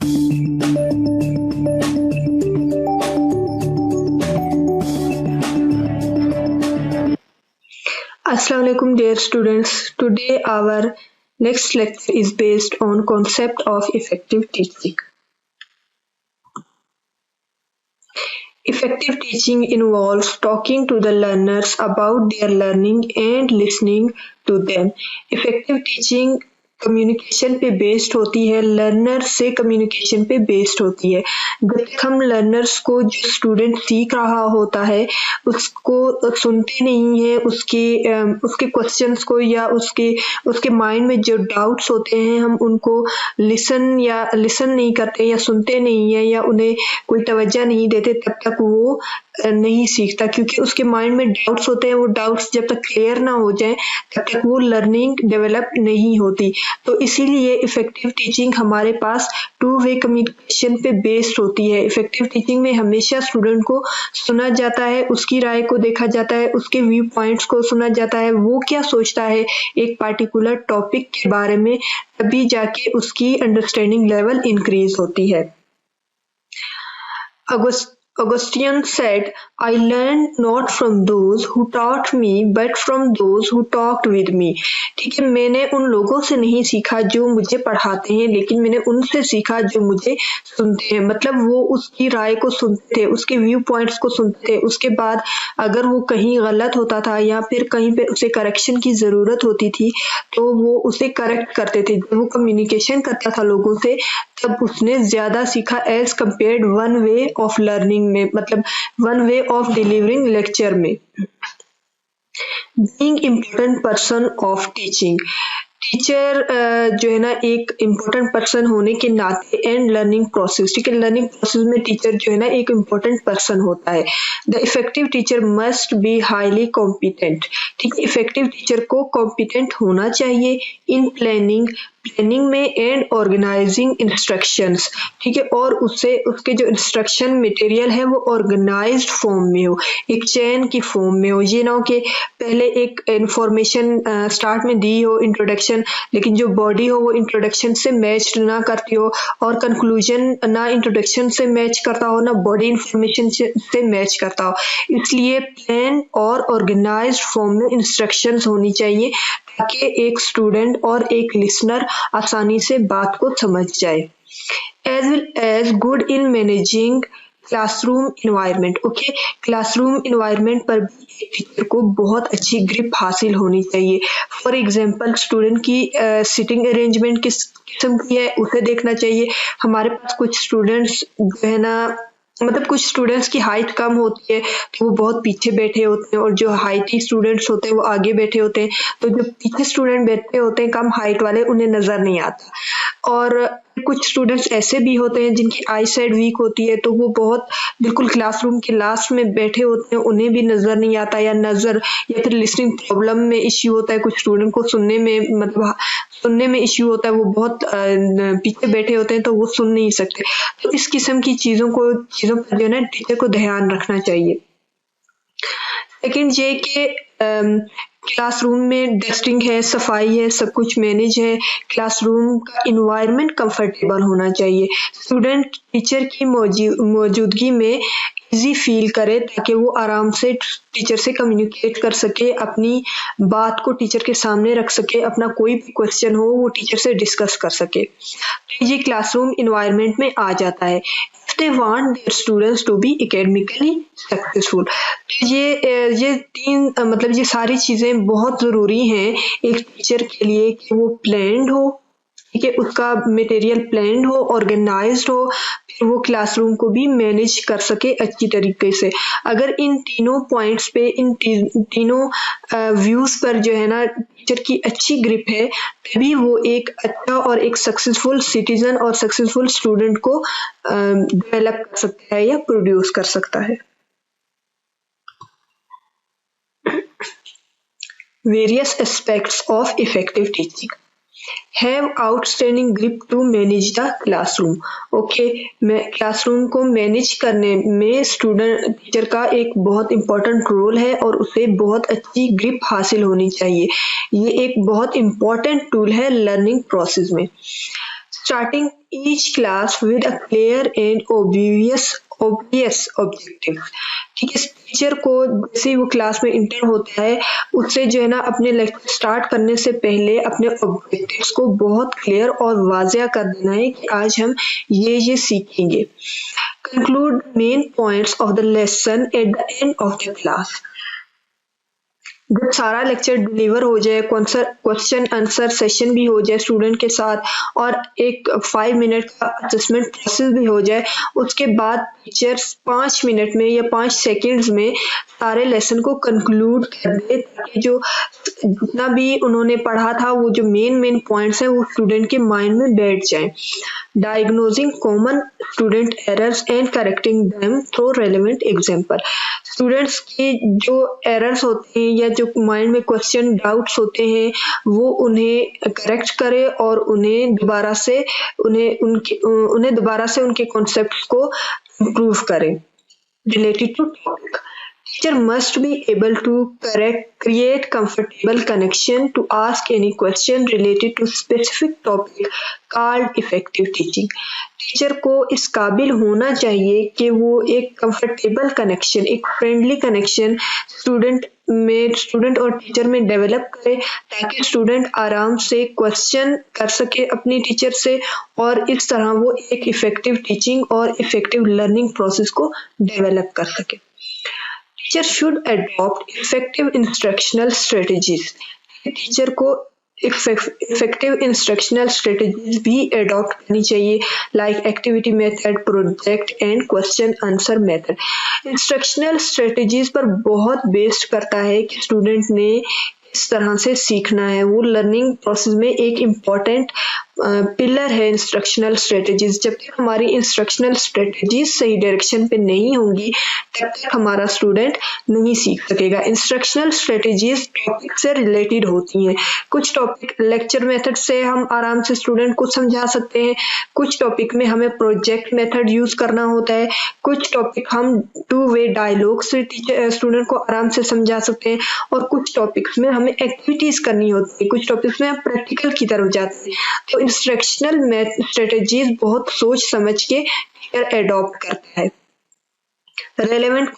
Assalamu alaikum dear students. Today our next lecture is based on concept of effective teaching. Effective teaching involves talking to the learners about their learning and listening to them. Effective teaching communication पे based होती है, learner से communication पे based होती है। जब तक हम लर्नर्स को, जो स्टूडेंट सीख रहा होता है, उसको सुनते नहीं है, उसके क्वेश्चंस को या उसके माइंड में जो डाउट्स होते हैं, हम उनको लिसन नहीं करते या सुनते नहीं है या उन्हें कोई तवज्जो नहीं देते, तब तक वो नहीं सीखता, क्योंकि उसके माइंड में डाउट्स होते हैं। वो डाउट्स जब तक क्लियर ना हो जाए तब तक वो लर्निंग डेवलप नहीं होती। तो इसीलिए इफेक्टिव टीचिंग हमारे पास टू वे कम्युनिकेशन पे बेस्ड होती है। इफेक्टिव टीचिंग में हमेशा स्टूडेंट को सुना जाता है, उसकी राय को देखा जाता है, उसके व्यू पॉइंट्स को सुना जाता है, वो क्या सोचता है एक पार्टिकुलर टॉपिक के बारे में, तभी जाके उसकी अंडरस्टैंडिंग लेवल इंक्रीज होती है। Augustine said, I learned not from those who taught me, but from those who talked with me. ठीक है, मैंने उन लोगों से नहीं सीखा जो मुझे पढ़ाते हैं, लेकिन मैंने उनसे सीखा जो मुझे सुनते हैं। मतलब वो उसकी राय को सुनते थे, उसके व्यू पॉइंट्स को सुनते थे, उसके बाद अगर वो कहीं गलत होता था या फिर कहीं पे उसे करेक्शन की ज़रूरत होती थी तो वो उसे करेक्ट करते थे। जब वो कम्युनिकेशन करता था लोगों से, तब उसने ज़्यादा सीखा as compared one way of learning में, मतलब one way of delivering lecture में। Being important person of teaching, teacher जो है ना एक इम्पोर्टेंट पर्सन होने के नाते एंड लर्निंग प्रोसेस, ठीक है, लर्निंग प्रोसेस में टीचर जो है ना एक इम्पोर्टेंट पर्सन होता है। The effective teacher must be highly competent, ठीक है, इफेक्टिव टीचर को कॉम्पिटेंट होना चाहिए इन प्लानिंग में एंड ऑर्गेनाइजिंग इंस्ट्रक्शंस, ठीक है, और उसके जो इंस्ट्रक्शन मटेरियल है वो ऑर्गेनाइज्ड फॉर्म में हो, एक चेन की फॉर्म में हो। ये ना हो कि पहले एक इंफॉर्मेशन स्टार्ट में दी हो, इंट्रोडक्शन, लेकिन जो बॉडी हो वो इंट्रोडक्शन से मैच ना करती हो, और कंक्लूजन ना इंट्रोडक्शन से मैच करता हो ना बॉडी इंफॉर्मेशन से मैच करता हो। इसलिए प्लान और ऑर्गेनाइज्ड फॉर्म में इंस्ट्रक्शंस होनी चाहिए ताकि एक स्टूडेंट और एक लिसनर आसानी से बात को समझ जाए। As well as good in managing classroom environment, okay, classroom environment पर भी टीचर को बहुत अच्छी ग्रिप हासिल होनी चाहिए। फॉर एग्जांपल स्टूडेंट की सिटिंग अरेंजमेंट किस किस्म की है उसे देखना चाहिए। हमारे पास कुछ स्टूडेंट्स जो है ना, मतलब कुछ स्टूडेंट्स की हाइट कम होती है तो वो बहुत पीछे बैठे होते हैं, और जो हाइटी स्टूडेंट्स होते हैं वो आगे बैठे होते हैं। तो जो पीछे स्टूडेंट बैठे होते हैं कम हाइट वाले, उन्हें नजर नहीं आता। और कुछ स्टूडेंट्स ऐसे भी होते हैं जिनकी आई साइड वीक होती है, तो वो बहुत बिल्कुल क्लासरूम के लास्ट में बैठे होते हैं, उन्हें भी नजर नहीं आता, या फिर लिसनिंग प्रॉब्लम में इश्यू होता है। कुछ स्टूडेंट को सुनने में इश्यू होता है, वो बहुत पीछे बैठे होते हैं तो वो सुन नहीं सकते। तो इस किस्म की चीजों पर जो है ना टीचर को ध्यान रखना चाहिए। सेकंड ये कि क्लासरूम में डस्टिंग है, सफाई है, सब कुछ मैनेज है, क्लासरूम का इन्वायरमेंट कंफर्टेबल होना चाहिए। स्टूडेंट टीचर की मौजूदगी में इजी फील करे ताकि वो आराम से टीचर से कम्युनिकेट कर सके, अपनी बात को टीचर के सामने रख सके, अपना कोई भी क्वेश्चन हो वो टीचर से डिस्कस कर सके। तो ये क्लासरूम इन्वायरमेंट में आ जाता है। They want their students to be academically successful। ये तीन मतलब ये सारी चीजें बहुत जरूरी हैं एक टीचर के लिए कि वो प्लान्ड हो, ठीक है, उसका मटेरियल प्लान्ड हो, ऑर्गेनाइज्ड हो, फिर वो क्लासरूम को भी मैनेज कर सके अच्छी तरीके से। अगर इन तीनों पॉइंट्स पे, इन तीनों व्यूज पर जो है ना टीचर की अच्छी ग्रिप है, तभी वो एक अच्छा और एक सक्सेसफुल सिटीजन और सक्सेसफुल स्टूडेंट को डेवलप कर सकता है या प्रोड्यूस कर सकता है। Various aspects of effective teaching. Have outstanding grip to manage the classroom, okay, classroom को मैनेज करने में टीचर का एक बहुत इम्पोर्टेंट रोल है और उसे बहुत अच्छी ग्रिप हासिल होनी चाहिए। ये एक बहुत इम्पोर्टेंट टूल है लर्निंग प्रोसेस में। starting each class with a clear and obvious objective. ठीक है, टीचर को जैसे ही वो क्लास में इंटर होता है उससे जो है ना अपने लेक्चर स्टार्ट करने से पहले अपने ऑब्जेक्टिव्स को बहुत क्लियर और वाज़िया कर देना है कि आज हम ये सीखेंगे। Conclude main points of the lesson at the end of the class. जब सारा लेक्चर डिलीवर हो जाए, क्वेश्चन आंसर सेशन भी हो जाए स्टूडेंट के साथ और एक 5 मिनट का असेसमेंट प्रोसेस भी हो जाए, उसके बाद टीचर्स 5 मिनट में या 5 सेकंड्स में सारे लेसन को कंक्लूड कर दे ताकि जो जितना भी उन्होंने पढ़ा था वो जो मेन पॉइंट्स है वो स्टूडेंट के माइंड में बैठ जाए। Diagnosing common student errors and correcting them through relevant example. Students के जो एरर्स होते हैं या जो माइंड में क्वेश्चन डाउट्स होते हैं वो उन्हें करेक्ट करे और उन्हें दोबारा से उनके कॉन्सेप्ट्स को इम्प्रूव करे। Related to topic, teacher must be able to create comfortable connection to ask any question related to specific topic called effective teaching। Teacher को इस काबिल होना चाहिए कि वो एक कंफर्टेबल कनेक्शन, एक फ्रेंडली कनेक्शन स्टूडेंट और टीचर में डेवलप करे ताकि स्टूडेंट आराम से क्वेश्चन कर सके अपनी टीचर से और इस तरह वो एक इफेक्टिव टीचिंग और इफेक्टिव लर्निंग प्रोसेस को डेवलप कर सके। Teacher should adopt effective instructional strategies. Teacher को इफेक्टिव इंस्ट्रक्शनल स्ट्रेटजीज भी अडॉप्ट करनी चाहिए, like activity method, project and question answer method. Instructional strategies पर बहुत बेस्ड करता है कि स्टूडेंट ने इस तरह से सीखना है। वो लर्निंग प्रोसेस में एक इम्पॉर्टेंट पिलर है इंस्ट्रक्शनल स्ट्रेटजीज। जब तक हमारी इंस्ट्रक्शनल स्ट्रेटजीज सही डायरेक्शन पे नहीं होंगी तब तक हमारा स्टूडेंट नहीं सीख सकेगा। इंस्ट्रक्शनल स्ट्रेटजीज टॉपिक से रिलेटेड होती हैं। कुछ टॉपिक लेक्चर मेथड से हम आराम से स्टूडेंट को समझा सकते हैं, कुछ टॉपिक में हमें प्रोजेक्ट मेथड यूज करना होता है, कुछ टॉपिक हम 2 वे डायलॉग से स्टूडेंट को आराम से समझा सकते हैं और कुछ टॉपिक्स में हमें एक्टिविटीज करनी होती है, कुछ टॉपिक्स में हम प्रैक्टिकल की तरफ जाते हैं। तो इंस्ट्रक्शनल स्ट्रेटजीज बहुत सोच समझ के टीचर एडॉप्ट करता है। रेलेवेंट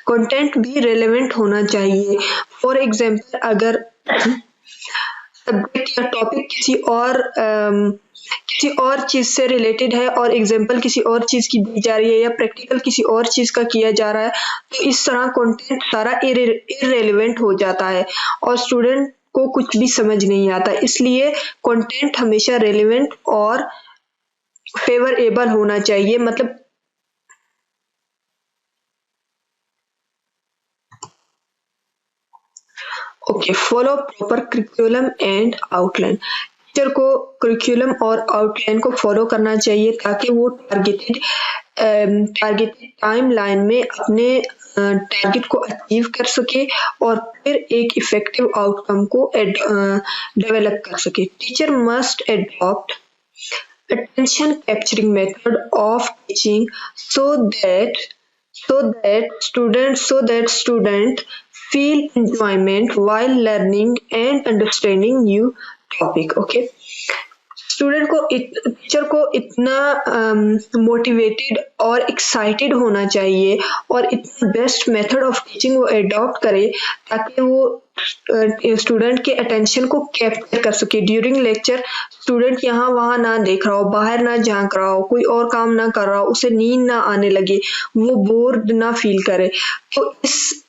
कंटेंट भी रेलेवेंट होना चाहिए। फॉर एग्जाम्पल अगर सब्जेक्ट या टॉपिक किसी और चीज से रिलेटेड है और एग्जाम्पल किसी और चीज की दी जा रही है या प्रैक्टिकल किसी और चीज का किया जा रहा है तो इस तरह कंटेंट सारा इररेलेवेंट हो जाता है और स्टूडेंट को कुछ भी समझ नहीं आता। इसलिए कंटेंट हमेशा रेलेवेंट और फेवरेबल होना चाहिए। मतलब follow proper curriculum and outline. Teacher को करिकुलम और आउटलाइन को फॉलो करना चाहिए ताकि वो टारगेटेड टाइमलाइन में अपने टारगेट को अचीव कर सके और फिर एक इफेक्टिव आउटकम को डेवलप कर सके। Teacher must adopt attention capturing method of teaching so that student feel enjoyment while learning and understanding new topic। okay, student को टीचर को इतना मोटिवेटेड और एक्साइटेड होना चाहिए और इतना बेस्ट मेथड ऑफ टीचिंग वो एडॉप्ट करे ताकि वो स्टूडेंट के अटेंशन को कैप्चर कर सके। ड्यूरिंग लेक्चर स्टूडेंट यहाँ वहाँ ना देख रहा हो, बाहर ना झांक रहा हो, कोई और काम ना कर रहा हो, उसे नींद ना आने लगे, वो बोर्ड ना फील करे। तो इस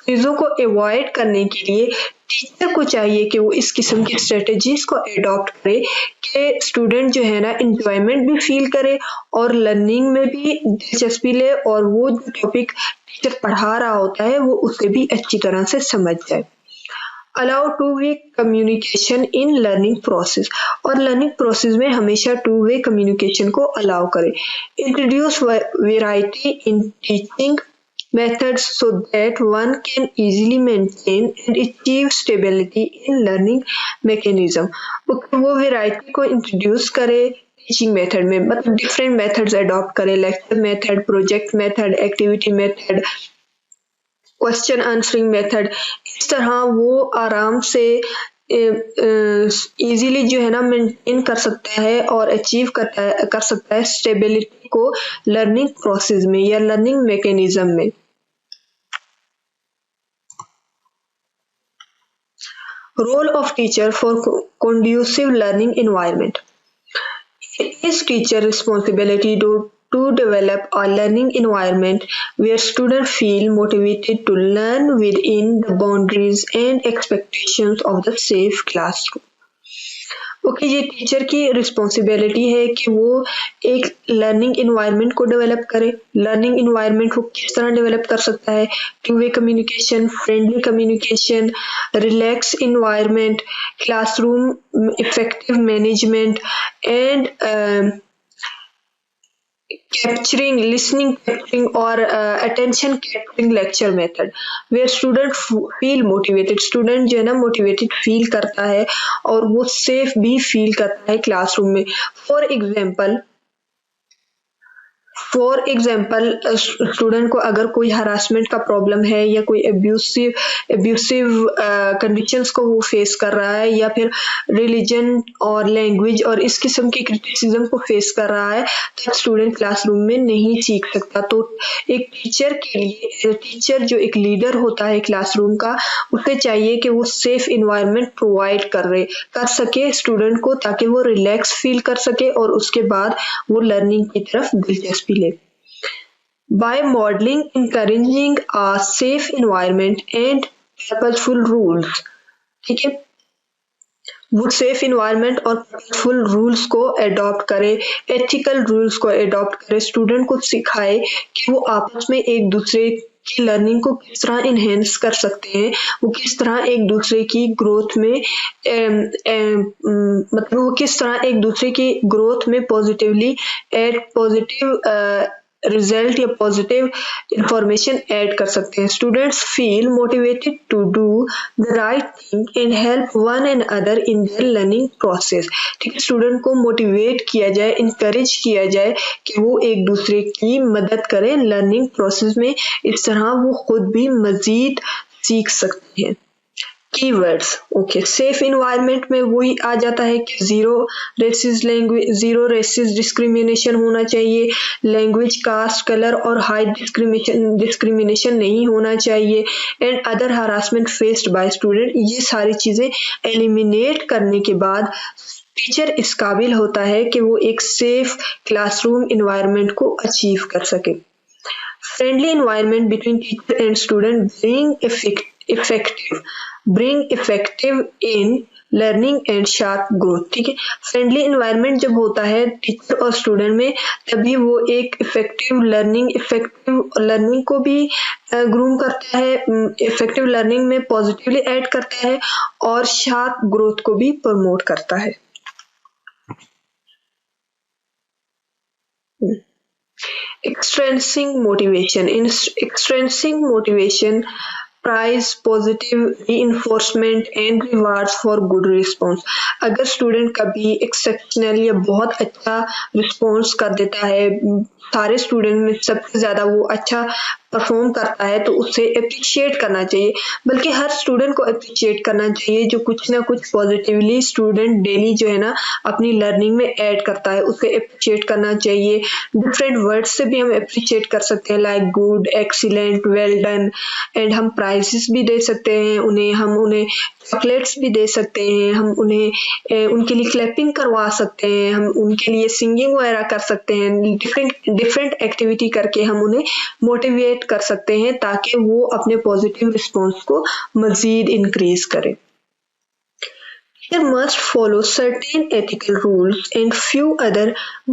चीजों को अवॉइड करने के लिए टीचर को चाहिए कि वो इस किस्म की स्ट्रेटजीज को एडॉप्ट करे कि स्टूडेंट जो है ना इंजॉयमेंट भी फील करे और लर्निंग में भी दिलचस्पी ले और वो जो टॉपिक टीचर पढ़ा रहा होता है वो उसे भी अच्छी तरह से समझ जाए। Allow 2 way communication in learning process. और लर्निंग प्रोसेस में हमेशा 2 वे कम्युनिकेशन को अलाउ करें। Introduce variety in teaching methods so that one can easily maintain and achieve stability in learning mechanism। वो वैरायटी को इंट्रोड्यूस करे टीचिंग मेथड में, मतलब डिफरेंट मेथड्स अडॉप्ट करे, lecture method, project method, activity method, question answering method. इस तरह वो आराम से इजीली जो है ना मेंटेन कर सकता है और अचीव कर सकता है स्टेबिलिटी को लर्निंग प्रोसेस में या लर्निंग मैकेनिज्म में। Role of teacher for conducive learning environment. It is teacher responsibility to develop a learning environment where students feel motivated to learn within the boundaries and expectations of the safe classroom. Okay, ये teacher की responsibility है कि वो एक learning environment को develop करे। Learning environment वो किस तरह डेवलप कर सकता है? Two way communication, friendly communication, relax environment, classroom effective management and capturing, listening capturing or attention capturing lecture method where student feel motivated. Student जो है ना मोटिवेटेड फील करता है और वो सेफ भी फील करता है क्लासरूम में। फॉर एग्जाम्पल स्टूडेंट को अगर कोई हरासमेंट का प्रॉब्लम है या कोई एब्यूसिव कंडीशंस को वो फेस कर रहा है या फिर रिलीजन और लैंग्वेज और इस किस्म की क्रिटिसिज्म को फेस कर रहा है, तो स्टूडेंट क्लासरूम में नहीं सीख सकता। तो एक टीचर के लिए, टीचर जो एक लीडर होता है क्लासरूम का, उसे चाहिए कि वो सेफ इन्वायरमेंट प्रोवाइड कर सके स्टूडेंट को, ताकि वो रिलैक्स फील कर सके और उसके बाद वो लर्निंग की तरफ दिलचस्पी ले। By modeling, encouraging a safe environment and purposeful rules, ठीक है, वो सेफ इन्वायरमेंट और पर्पसफुल रूल्स को अडॉप्ट करे, एथिकल रूल्स को अडॉप्ट करे, स्टूडेंट को सिखाए कि वो आपस में एक दूसरे की लर्निंग को किस तरह इनहेंस कर सकते हैं, वो किस तरह एक दूसरे की ग्रोथ में मतलब वो किस तरह एक दूसरे की ग्रोथ में पॉजिटिवली पॉजिटिव रिजल्ट या पॉजिटिव इंफॉर्मेशन ऐड कर सकते हैं। Students feel motivated to do the right thing and help one and other in their learning process. ठीक है, स्टूडेंट को मोटिवेट किया जाए, इंकरेज किया जाए कि वो एक दूसरे की मदद करें लर्निंग प्रोसेस में, इस तरह वो खुद भी मजीद सीख सकते हैं। कीवर्ड्स, ओके, सेफ इन्वायरमेंट में वही आ जाता है कि जीरो रेसिस डिस्क्रिमिनेशन होना चाहिए, लैंग्वेज, कास्ट, कलर और हाइट डिस्क्रिमिनेशन नहीं होना चाहिए, and other harassment faced by student. ये सारी चीजें एलिमिनेट करने के बाद टीचर इस काबिल होता है कि वो एक सेफ क्लासरूम इन्वायरमेंट को अचीव कर सके। Friendly environment between teacher and student bring effective in learning and sharp growth। ठीक है, फ्रेंडली इन्वायरमेंट जब होता है टीचर और स्टूडेंट में, तभी वो एक इफेक्टिव लर्निंग को भी ग्रूम करता है, इफेक्टिव लर्निंग में पॉजिटिवली ऐड करता है और शार्प ग्रोथ को भी प्रमोट करता है। Extrinsic motivation. In extrinsic motivation, praise, positive reinforcement and rewards for good response. अगर स्टूडेंट कभी एक्सेप्शनल या बहुत अच्छा रिस्पॉन्स कर देता है, सारे स्टूडेंट में सबसे ज्यादा वो अच्छा परफॉर्म करता है, तो उसे अप्रिशिएट करना चाहिए, बल्कि हर स्टूडेंट को अप्रिशिएट करना चाहिए जो कुछ ना कुछ पॉजिटिवली स्टूडेंट डेली जो है ना अपनी लर्निंग में ऐड करता है, उसे अप्रिशिएट करना चाहिए। डिफरेंट वर्ड्स से भी हम अप्रिशिएट कर सकते हैं, like good, excellent, well done, and हम प्राइजेस भी दे सकते हैं उन्हें, हम उन्हें चॉकलेट्स भी दे सकते हैं, हम उन्हें उनके लिए क्लैपिंग करवा सकते हैं, हम उनके लिए सिंगिंग वगैरह कर सकते हैं, डिफरेंट एक्टिविटी करके हम उन्हें मोटिवेट कर सकते हैं ताकि वो अपने पॉजिटिव रिस्पॉन्स को मजीद इंक्रीज करें। Teacher must follow certain ethical rules and few other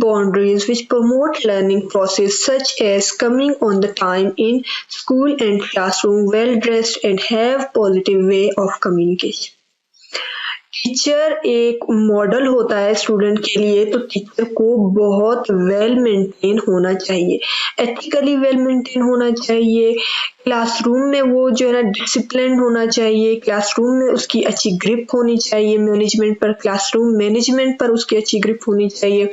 boundaries which promote learning process, such as coming on the time in school and classroom, well dressed, and have positive way of communication. Teacher एक model होता है student के लिए, तो teacher को बहुत well maintain होना चाहिए, एथिकली वेल मेंटेन होना चाहिए, क्लासरूम में वो जो है ना डिसिप्लिन होना चाहिए, क्लासरूम में उसकी अच्छी ग्रिप होनी चाहिए मैनेजमेंट पर, क्लासरूम मैनेजमेंट पर उसकी अच्छी ग्रिप होनी चाहिए,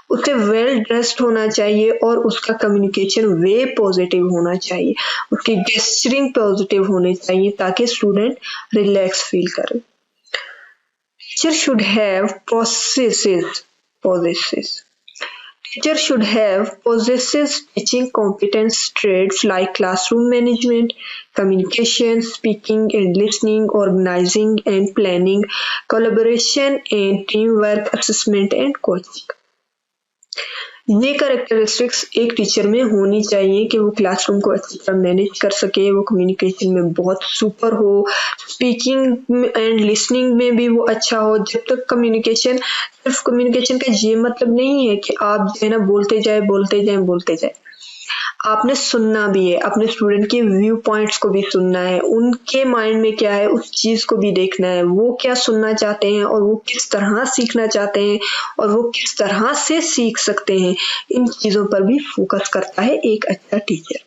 उसे वेल ड्रेस्ड होना चाहिए और उसका कम्युनिकेशन वे पॉजिटिव होना चाहिए, उसकी गेस्चरिंग पॉजिटिव होनी चाहिए ताकि स्टूडेंट रिलैक्स फील करे। Teacher should have possesses. Teacher should have possesses teaching competence traits like classroom management, communication, speaking and listening, organizing and planning, collaboration and teamwork, assessment and coaching. ये characteristics एक teacher में होनी चाहिए कि वो classroom को अच्छी तरह मैनेज कर सके, वो कम्युनिकेशन में बहुत सुपर हो, स्पीकिंग एंड लिसनिंग में भी वो अच्छा हो। जब तक सिर्फ कम्युनिकेशन का ये मतलब नहीं है कि आप जो है ना बोलते जाए। आपने सुनना भी है, अपने स्टूडेंट के व्यू पॉइंट्स को भी सुनना है, उनके माइंड में क्या है उस चीज को भी देखना है, वो क्या सुनना चाहते हैं और वो किस तरह सीखना चाहते हैं और वो किस तरह से सीख सकते हैं। इन चीजों पर भी फोकस करता है एक अच्छा टीचर।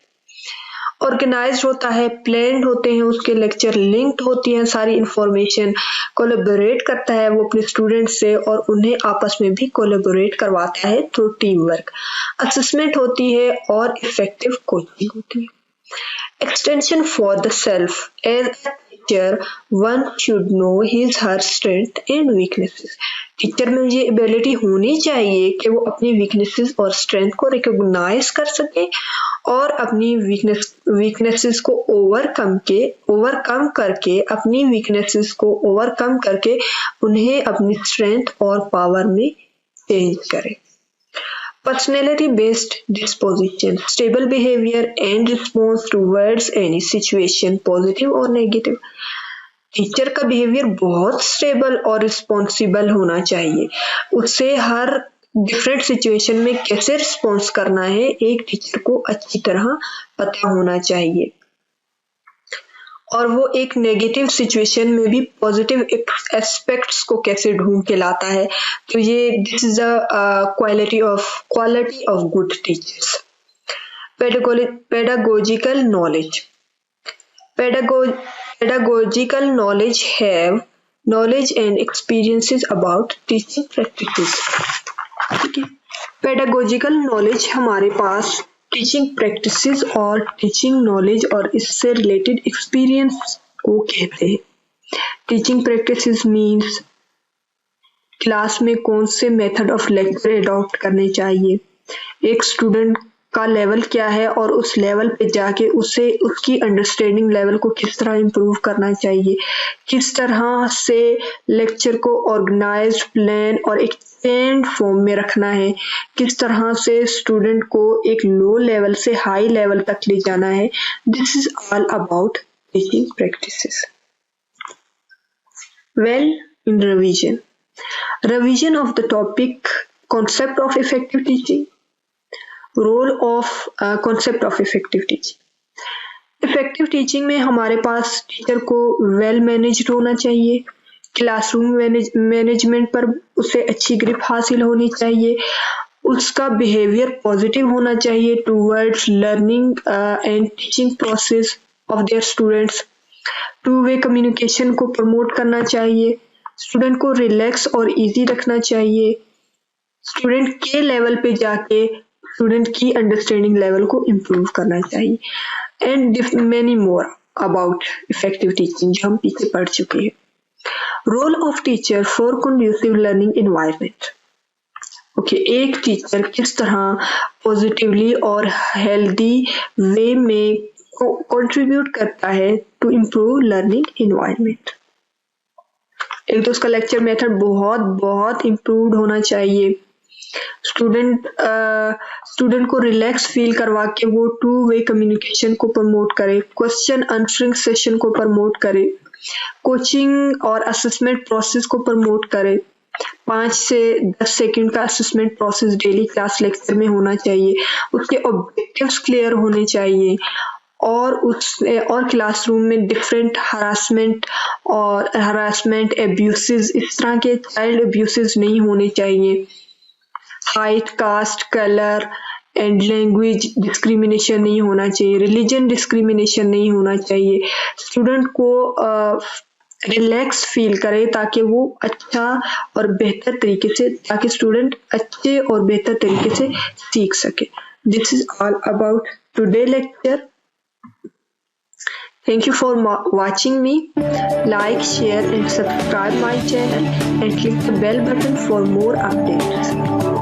ऑर्गेनाइज्ड होता है, प्लान्ड होते हैं उसके लेक्चर, लिंक्ड होती है सारी इंफॉर्मेशन, कोलैबोरेट करता है वो अपने स्टूडेंट से और उन्हें आपस में भी कोलैबोरेट करवाता है थ्रू टीम वर्क, असेसमेंट होती है और इफेक्टिव कोचिंग होती है। Extension for the self, as a teacher one should know his her strength and weaknesses. Teacher में ये एबिलिटी होनी चाहिए कि वो अपनी वीकनेसेस और स्ट्रेंथ को रिकॉग्नाइज कर सके और अपनी वीकनेसेस को ओवरकम करके उन्हें अपनी स्ट्रेंथ और पावर में चेंज करे। Personality based disposition, stable behaviour and response towards any situation, positive और नेगेटिव। टीचर का बिहेवियर बहुत स्टेबल और रिस्पॉन्सिबल होना चाहिए, उससे हर डिफरेंट सिचुएशन में कैसे रिस्पॉन्स करना है एक टीचर को अच्छी तरह पता होना चाहिए और वो एक नेगेटिव सिचुएशन में भी पॉजिटिव एस्पेक्ट्स को कैसे ढूंढ के लाता है। तो ये this is the quality of good teachers. Pedagogical knowledge have knowledge and experiences about teaching practices। ठीक है, पेडागोजिकल नॉलेज हमारे पास टीचिंग प्रैक्टिसेस और टीचिंग नॉलेज और इससे रिलेटेड एक्सपीरियंस को कहते हैं। टीचिंग प्रैक्टिसेस मींस क्लास में कौन से मेथड ऑफ लेक्चर अडॉप्ट करने चाहिए, एक स्टूडेंट का लेवल क्या है और उस लेवल पे जाके उसे उसकी अंडरस्टैंडिंग लेवल को किस तरह इम्प्रूव करना चाहिए, किस तरह से लेक्चर को ऑर्गेनाइज्ड, प्लान और एक चेन्ड फॉर्म में रखना है, किस तरह से स्टूडेंट को एक लो लेवल से हाई लेवल तक ले जाना है। This is all about teaching practices. Well, in revision of the topic concept of effective teaching, role of concept of effective teaching। Effective teaching में हमारे पास टीचर को वेल मैनेज्ड होना चाहिए, क्लासरूम मैनेजमेंट पर उसे अच्छी ग्रिप हासिल होनी चाहिए, उसका बिहेवियर पॉजिटिव होना चाहिए towards learning and teaching process of their students, two way communication को प्रमोट करना चाहिए, स्टूडेंट को रिलैक्स और इजी रखना चाहिए, स्टूडेंट के लेवल पे जाके स्टूडेंट की अंडरस्टैंडिंग लेवल को इम्प्रूव करना चाहिए, and many more about effective teaching जो हम पीछे पढ़ चुके हैं। Role of teacher for conducive learning environment. Okay, एक टीचर किस तरह पॉजिटिवली और हेल्दी वे में कंट्रीब्यूट करता है टू इम्प्रूव लर्निंग एनवायरनमेंट। एक तो उसका लेक्चर मेथड बहुत इम्प्रूव्ड होना चाहिए, स्टूडेंट को रिलैक्स फील करवा के वो टू वे कम्युनिकेशन को प्रमोट करे, क्वेश्चन आंसरिंग सेशन को प्रमोट करे, कोचिंग और असेसमेंट प्रोसेस को प्रमोट करे, 5 से 10 सेकंड का assessment process daily class lecture में होना चाहिए, उसके ऑब्जेक्टिव्स क्लियर होने चाहिए और क्लासरूम में डिफरेंट हरासमेंट एब्यूसेस, इस तरह के चाइल्ड एब्यूसेस नहीं होने चाहिए, height, caste, colour and language discrimination नहीं होना चाहिए, रिलीजन डिस्क्रिमिनेशन नहीं होना चाहिए, स्टूडेंट को रिलैक्स फील करे ताकि वो अच्छा और बेहतर तरीके से स्टूडेंट अच्छे और बेहतर तरीके से सीख सके। This is all about today lecture. Thank you for watching me. Like, share and subscribe my channel and click the bell button for more updates.